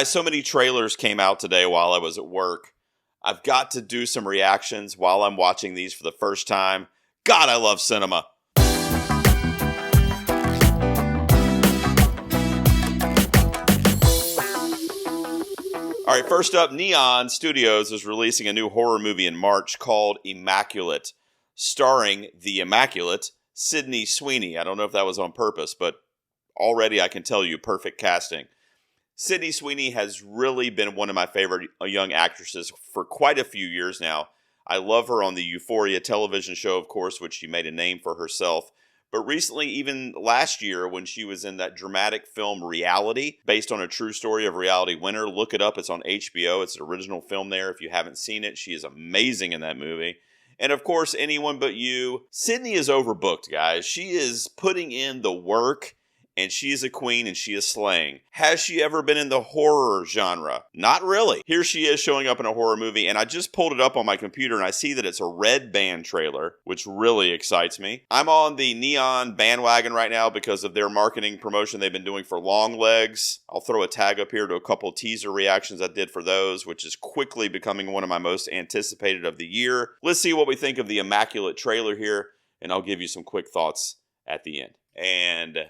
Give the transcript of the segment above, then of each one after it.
So many trailers came out today while I was at work. I've got to do some reactions while I'm watching these for the first time. God, I love cinema. All right, first up, Neon Studios is releasing a new horror movie in March called Immaculate, starring the Immaculate, Sydney Sweeney. I don't know if that was on purpose, but already I can tell you, perfect casting. Sydney Sweeney has really been one of my favorite young actresses for quite a few years now. I love her on the Euphoria television show, of course, which she made a name for herself. But recently, even last year, when she was in that dramatic film Reality, based on a true story of reality winner, look it up. It's on HBO. It's an original film there. If you haven't seen it, she is amazing in that movie. And of course, Anyone But You. Sydney is overbooked, guys. She is putting in the work. And she is a queen and she is slaying. Has she ever been in the horror genre? Not really. Here she is showing up in a horror movie, and I just pulled it up on my computer and I see that it's a Red Band trailer, which really excites me. I'm on the Neon bandwagon right now because of their marketing promotion they've been doing for Long Legs. I'll throw a tag up here to a couple teaser reactions I did for those, which is quickly becoming one of my most anticipated of the year. Let's see what we think of the Immaculate trailer here, and I'll give you some quick thoughts at the end. And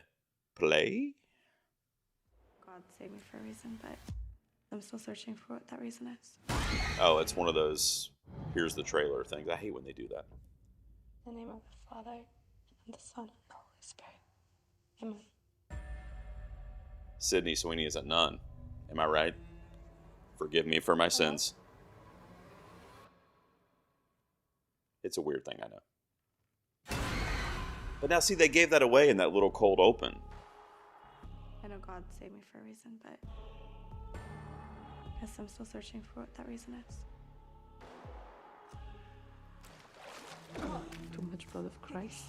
play. God saved me for a reason, but I'm still searching for what that reason is. Oh, it's one of those here's the trailer things. I hate when they do that. In the name of the Father, and the Son, and the Holy Spirit. Amen. Sydney Sweeney is a nun. Am I right? Forgive me for my sins. It's a weird thing, I know. But now, see, they gave that away in that little cold open. I know God saved me for a reason, but I guess I'm still searching for what that reason is. Too much blood of Christ.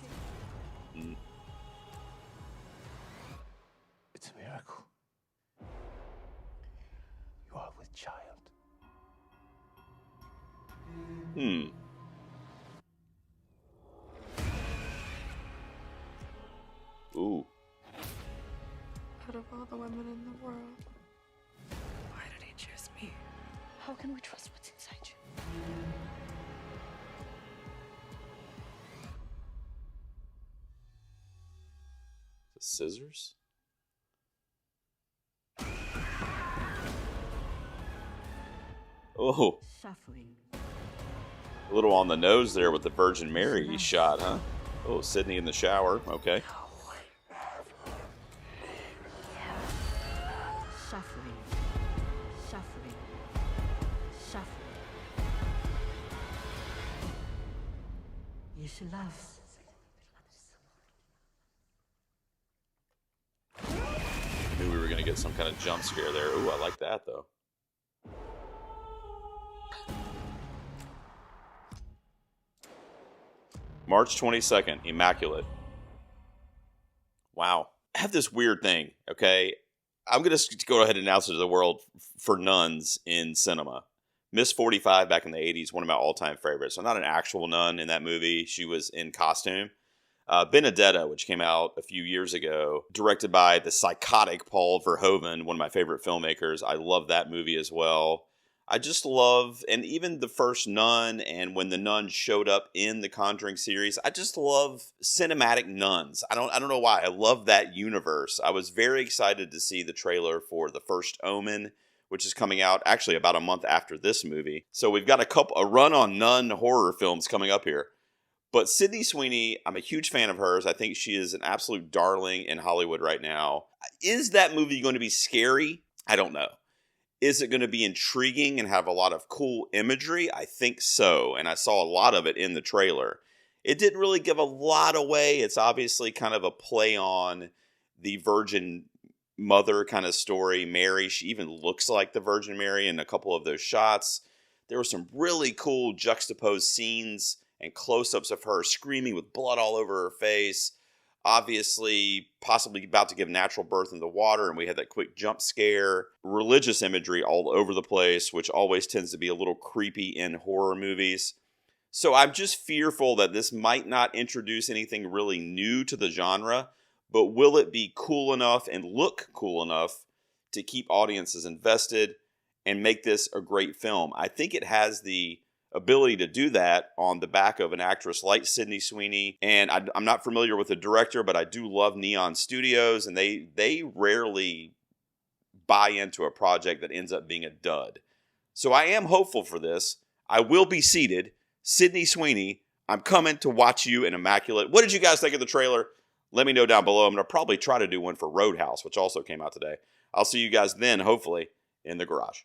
It's a miracle. You are with child. Ooh. Out of all the women in the world, why did he choose me? How can we trust what's inside you? The scissors? Oh. Suffering. A little on the nose there with the Virgin Mary shot, huh? Oh, Sydney in the shower. Okay. Suffering. Suffering. Suffering. You should love. Knew we were going to get some kind of jump scare there. Ooh, I like that, though. March 22nd, Immaculate. Wow. I have this weird thing, okay? I'm going to go ahead and announce it to the world for nuns in cinema. Miss 45 back in the 80s, one of my all-time favorites. So not an actual nun in that movie. She was in costume. Benedetta, which came out a few years ago, directed by the psychotic Paul Verhoeven, one of my favorite filmmakers. I love that movie as well. I just love, and even the first Nun, and when the nun showed up in the Conjuring series, I just love cinematic nuns. I don't know why. I love that universe. I was very excited to see the trailer for The First Omen, which is coming out actually about a month after this movie. So we've got a run on nun horror films coming up here. But Sydney Sweeney, I'm a huge fan of hers. I think she is an absolute darling in Hollywood right now. Is that movie going to be scary? I don't know. Is it going to be intriguing and have a lot of cool imagery? I think so, and I saw a lot of it in the trailer. It didn't really give a lot away. It's obviously kind of a play on the Virgin Mother kind of story. Mary, she even looks like the Virgin Mary in a couple of those shots. There were some really cool juxtaposed scenes and close-ups of her screaming with blood all over her face. Obviously, possibly about to give natural birth in the water, and we had that quick jump scare. Religious imagery all over the place, which always tends to be a little creepy in horror movies. So I'm just fearful that this might not introduce anything really new to the genre, but will it be cool enough and look cool enough to keep audiences invested and make this a great film. I think it has the ability to do that on the back of an actress like Sydney Sweeney. And I'm not familiar with the director, but I do love Neon Studios, and they rarely buy into a project that ends up being a dud. So I am hopeful for this. I will be seated. Sydney Sweeney, I'm coming to watch you in Immaculate. What did you guys think of the trailer? Let me know down below. I'm going to probably try to do one for Roadhouse, which also came out today. I'll see you guys then, hopefully, in the garage.